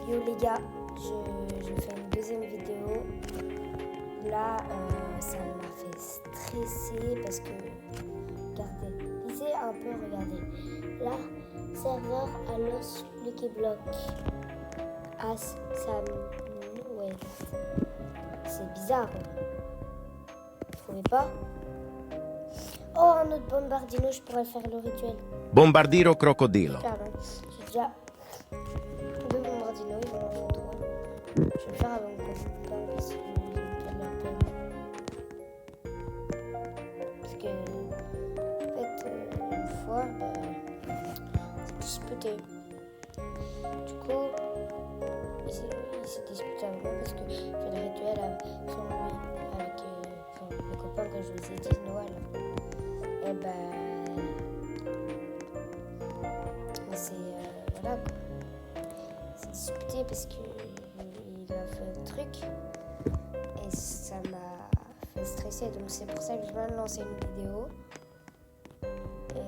Yo les gars, je fais une deuxième vidéo. Là, ça m'a fait stresser parce que, regardez, lisez un peu, regardez. Là, serveur à Los Lucky Block. As Sam, ouais. C'est bizarre. Vous trouvez pas? Oh, un autre bombardino, je pourrais faire le rituel. Bombardiro crocodilo. Pardon, j'ai déjà deux bombardino, ils vont en faire trois. Je vais le faire avant que parce que parce que en fait une fois c'est disputé. Du coup il s'est disputé avec moi parce que j'ai fait le rituel sans lui avec le copain que je vous ai dit Noël. Et c'est voilà quoi. C'est disputé parce que il a fait un truc et ça m'a fait stresser, donc c'est pour ça que je viens de lancer une vidéo et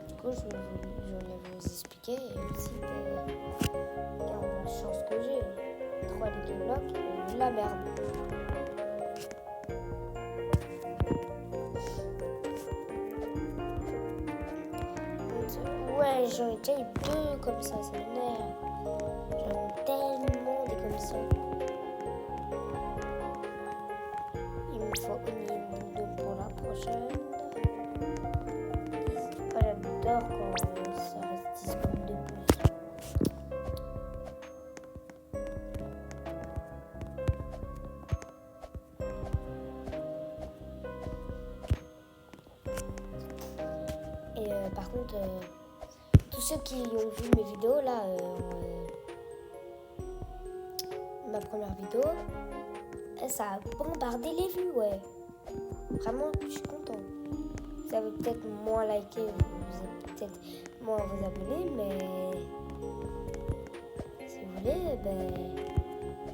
du coup je voulais vous expliquer et aussi regarde la chance que j'ai, 3 Lucky Block et de la merde. Ouais, j'en ai déjà eu 2 comme ça m'énerve. J'en ai tellement des comme ça. Il me faut une pour la prochaine. Oh, j'adore quand ça reste 10 secondes de plus. Et par contre, tous ceux qui ont vu mes vidéos là, ma première vidéo, ça a bombardé les vues, ouais. Vraiment, je suis contente. Vous avez peut-être moins liké, vous êtes peut-être moins vous abonner, mais si vous voulez, je vais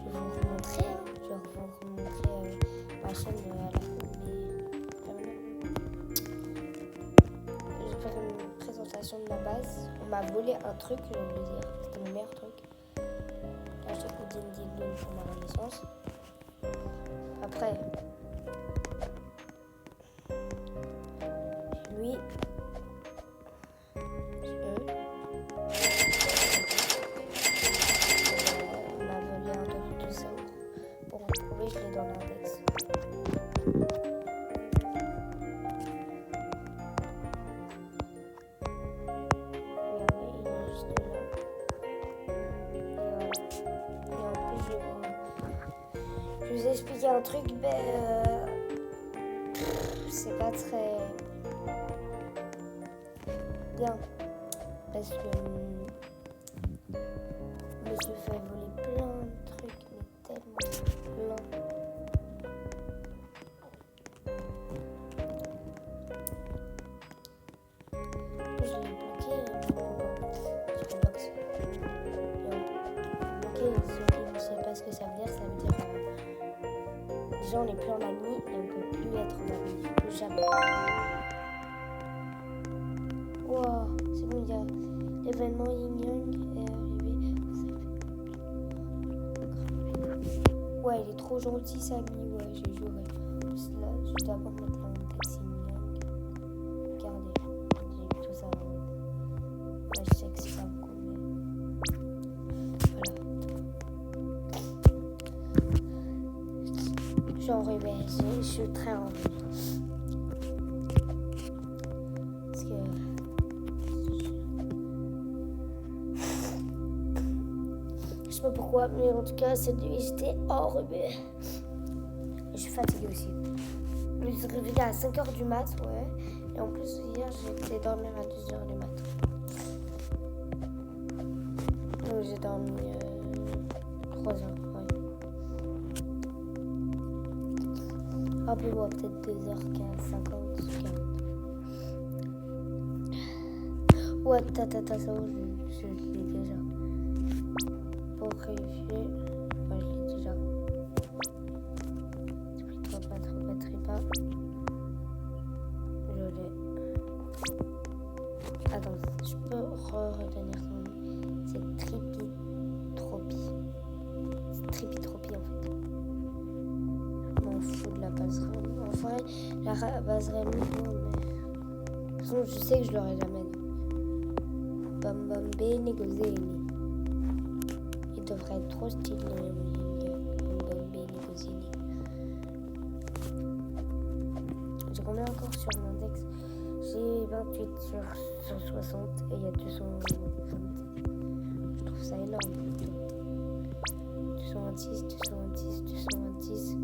vous remontrer. Hein. Je vais vous remontrer ma chaîne à la fin. Je vais faire une présentation de ma base. On m'a volé un truc, je vais vous le dire. C'était mon meilleur truc. Là, je vous dis une pour ma renaissance. Après, lui, on m'a volé un truc de tout ça. Pour retrouver, je l'ai dans l'index. Regardez, il est juste là. Et en plus, je vous ai expliqué un truc, c'est pas très bien parce que je me suis fait voler plein de trucs, mais tellement plein. Je l'ai bloqué sur Roblox. Bloqué, je ne sais pas ce que ça veut dire. Ça veut dire déjà on n'est plus en ami et on peut plus être en ami. Plus jamais. Wow, c'est bon, il y a l'événement Yin Yang est arrivé. Ouais, il est trop gentil, Samy. Ouais, j'ai joué. Plus là, je dois pas mettre la taxi Yin Yang. Regardez, j'ai eu tout ça. Ouais, je sais que c'est pas beaucoup, mais voilà. Genre, ouais, je suis très envie. Parce que je sais pas pourquoi, mais en tout cas, cette nuit, j'étais enrhumée. Je suis fatiguée aussi. Je me suis réveillée à 5h du mat, ouais. Et en plus, hier, j'étais dormir à 2h du mat. Donc, j'ai dormi 3 heures, ouais. Un peu moins, peut-être 2h15, 50, 40. Ouais, ça va, je l'ai déjà. Pour vérifier, ouais, je l'ai déjà. Trop pas. Je l'ai. Attends, je peux retenir son nom. C'est Trippy Tropy. rabasserai. En vrai, je la rabasserai mieux, mais... De toute façon, je sais que je l'aurai jamais dit. Bam bam bene goseni. Il devrait être trop stylé, bam bam bene goseni. J'ai combien encore sur l'index? J'ai 28 sur 160 et il y a 220. Je trouve ça énorme. 226, 226, 226,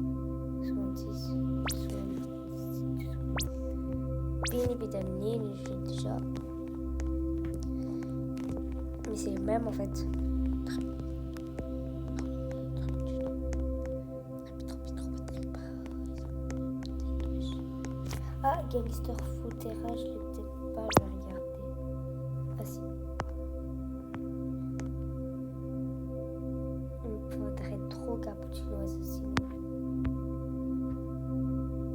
226, 226. Bini Bitanini, j'ai déjà. Mais c'est le même en fait. Ah, Gangster Footera, je l'ai peut-être pas, je vais regarder. Ah si. Il me faudrait trop Cappuccino Assassino.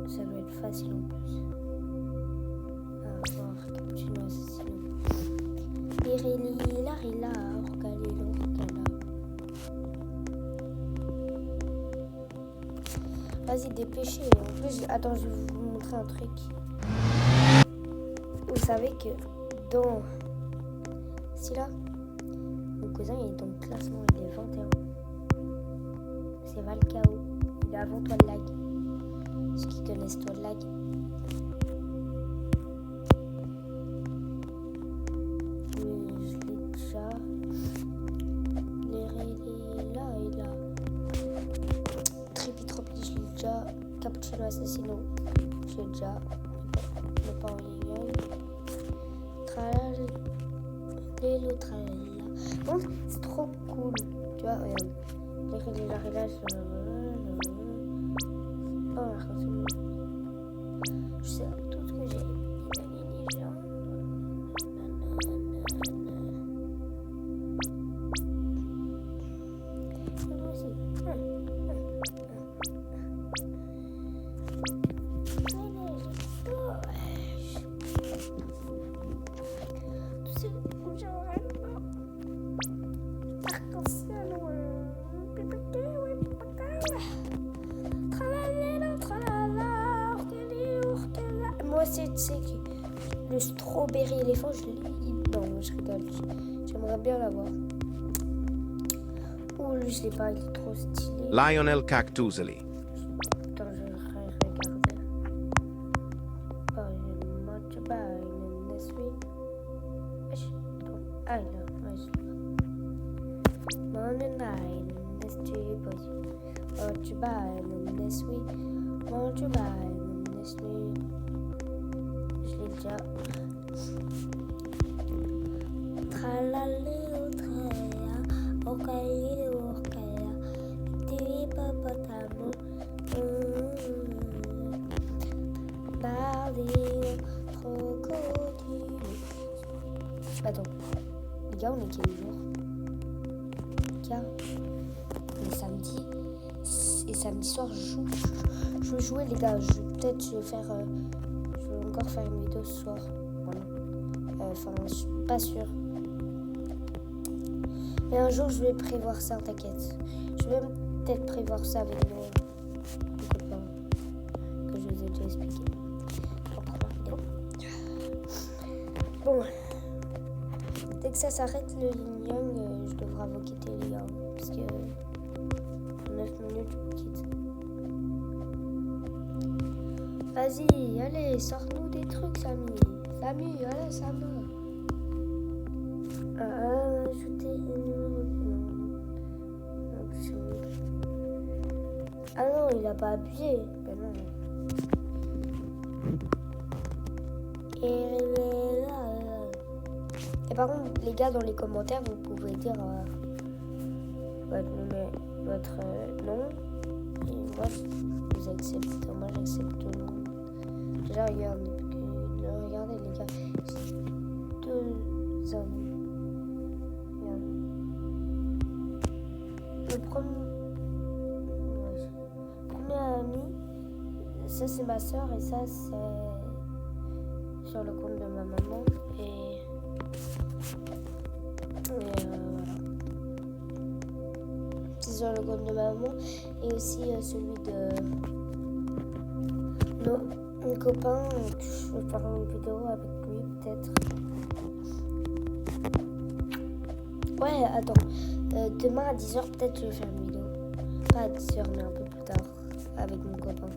Ça doit être facile en plus. À voir Cappuccino Assassino. Irili, Larila, Orgalilo, Orgala. Vas-y, dépêchez. En plus, attends, je vais vous montrer un truc. Vous savez que dans celui-là, mon cousin il est dans le classement, il est 21. C'est Valcao. Il est avant Toile Lag. Ceux qui connaissent Toile Lag. Mais je l'ai déjà. Là et là. Trippy Tropi, je l'ai déjà. Cappuccino Assassino, je l'ai déjà. Mais pas en ligne. Tralala. Lélo tralala. Bon, c'est trop cool. Tu vois, regarde. Je sais tout ce que j'ai. Moi, c'est que le strawberry éléphant, je l'ai. Non, je rigole. J'aimerais bien l'avoir. Ouh, lui, je l'ai pas, il est trop stylé. Lionel Cactuseli. Attends, je vais regarder. Oh, j'ai much by this week. Ah, non, ouais, je l'ai pas. Monday night, this trip, much by this week. Much by this week. Je l'ai déjà. Tralalé, tralala, orcalé, orcala, hippopotamus, bardino, crocodile. Attends, les gars, on est quel jour? Les gars, on est samedi. Et samedi soir, je veux jouer, les gars. Je vais faire. Je vais encore faire une vidéo ce soir. Voilà. Enfin, je suis pas sûre. Mais un jour, je vais prévoir ça, t'inquiète. Je vais peut-être prévoir ça avec mes copains. Que je vous ai déjà expliqué. En première vidéo. Bon. Dès que ça s'arrête, le Yin Yang, je devrais vous quitter, les gars. Parce que 9 minutes, je vous quitte. Vas-y, allez, sors-nous des trucs, Samy. Samy, allez, Samy. Ajouter un numéro. Ah non, il a pas appuyé. Ben non. Et par contre, les gars, dans les commentaires, vous pouvez dire votre nom. Et moi, je vous accepte. Moi, j'accepte tout le monde. Déjà, regardez, les gars. J'ai 2 amis. Le premier ami, ça c'est ma soeur et ça c'est sur le compte de ma maman. Et voilà. C'est sur le compte de ma maman et aussi celui de Non, mon copain, je vais faire une vidéo avec lui peut-être. Ouais, attends. Demain à 10h, peut-être je vais faire une vidéo. Pas à 10h, mais un peu plus tard avec mon copain.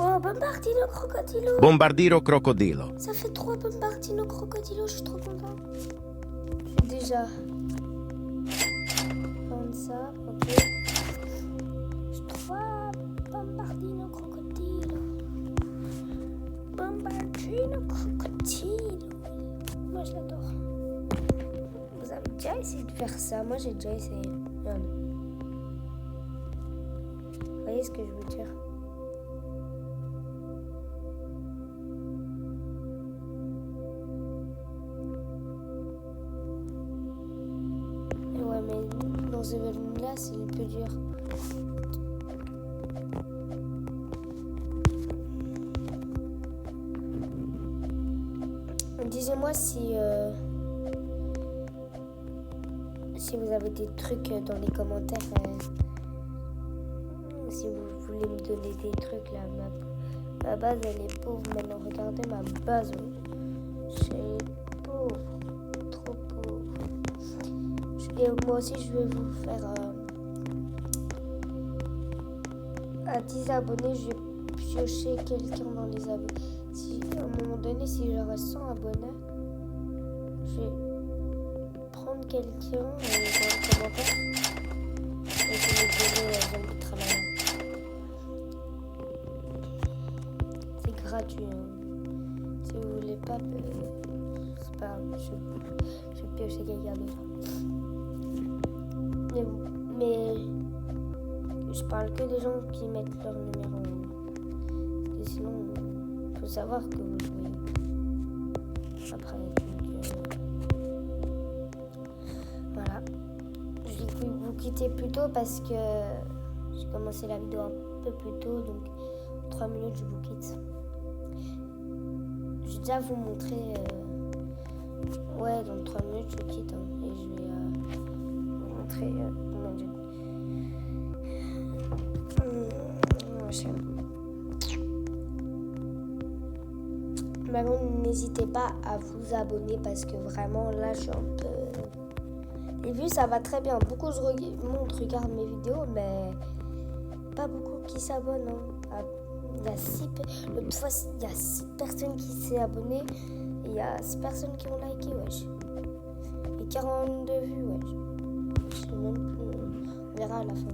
Oh, Bombardino Crocodilo. Bombardiro crocodilo. Ça fait 3 Bombardino Crocodilo, je suis trop content. J'ai déjà prendre ça, ok. J'ai 3 Bombardino Crocodilo. Bombardino Crocodilo. Moi je l'adore. Vous avez déjà essayé de faire ça? Moi j'ai déjà essayé. Regarde. Vous voyez ce que je veux dire? Ouais, mais dans ce volume-là, c'est le plus dur. Dites-moi si vous avez des trucs dans les commentaires. Si vous voulez me donner des trucs là. Ma base, elle est pauvre. Maintenant, regardez ma base. C'est pauvre. Trop pauvre. Et moi aussi, je vais vous faire à 10 abonnés. Je vais piocher quelqu'un dans les abonnés. Si, à un moment donné, si j'aurai 100 abonnés, je vais prendre quelqu'un dans les commentaires et je vais donner Zombie Tralala. C'est gratuit. Hein. Si vous voulez pas, c'est pas grave. Je vais piocher quelqu'un d'autre. Mais je parle que des gens qui mettent leur numéro. Parce que sinon, il faut savoir que vous jouez. Après, voilà. Je vais vous quitter plus tôt parce que j'ai commencé la vidéo un peu plus tôt. Donc, 3 minutes, je vous quitte. Je vais déjà vous montrer. Ouais, dans 3 minutes, je quitte. Hein, et je vais vous montrer. Mon Dieu. Maintenant, n'hésitez pas à vous abonner parce que vraiment là je suis un peu. Les vues ça va très bien. Beaucoup regardent mes vidéos, mais pas beaucoup qui s'abonnent. Hein. Il y a 6 personnes qui s'est abonné. Et il y a 6 personnes qui ont liké, wesh. Et 42 vues, wesh. Je sais même plus. On verra à la fin.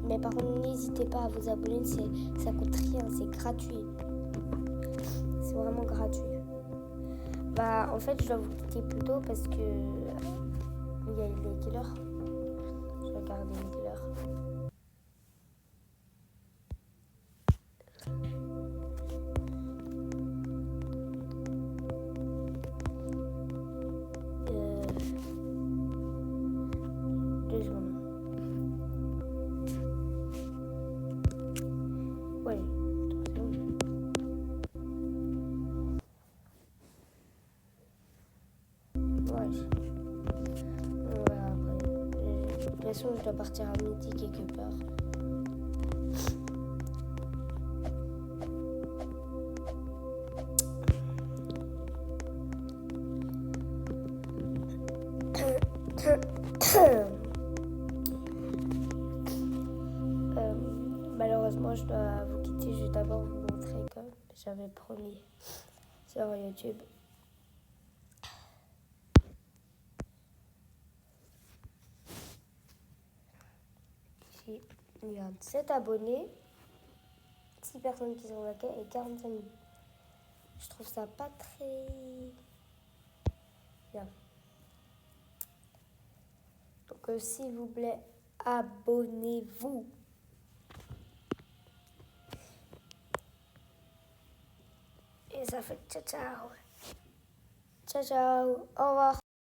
Mais par contre, n'hésitez pas à vous abonner, ça coûte rien, c'est gratuit. C'est vraiment gratuit. Bah, en fait, je dois vous quitter plus tôt parce que il y a les killers. Je vais regarder les killers. Deux secondes. Ouais, après. De toute façon, je dois partir à midi quelque part. Malheureusement, je dois vous quitter. Je vais d'abord vous montrer comme j'avais promis sur YouTube. Ici, il y a 7 abonnés, 6 personnes qui sont likées et 45 000. Je trouve ça pas très bien. Donc, s'il vous plaît, abonnez-vous. Et ça fait ciao ciao. Ciao ciao. Au revoir.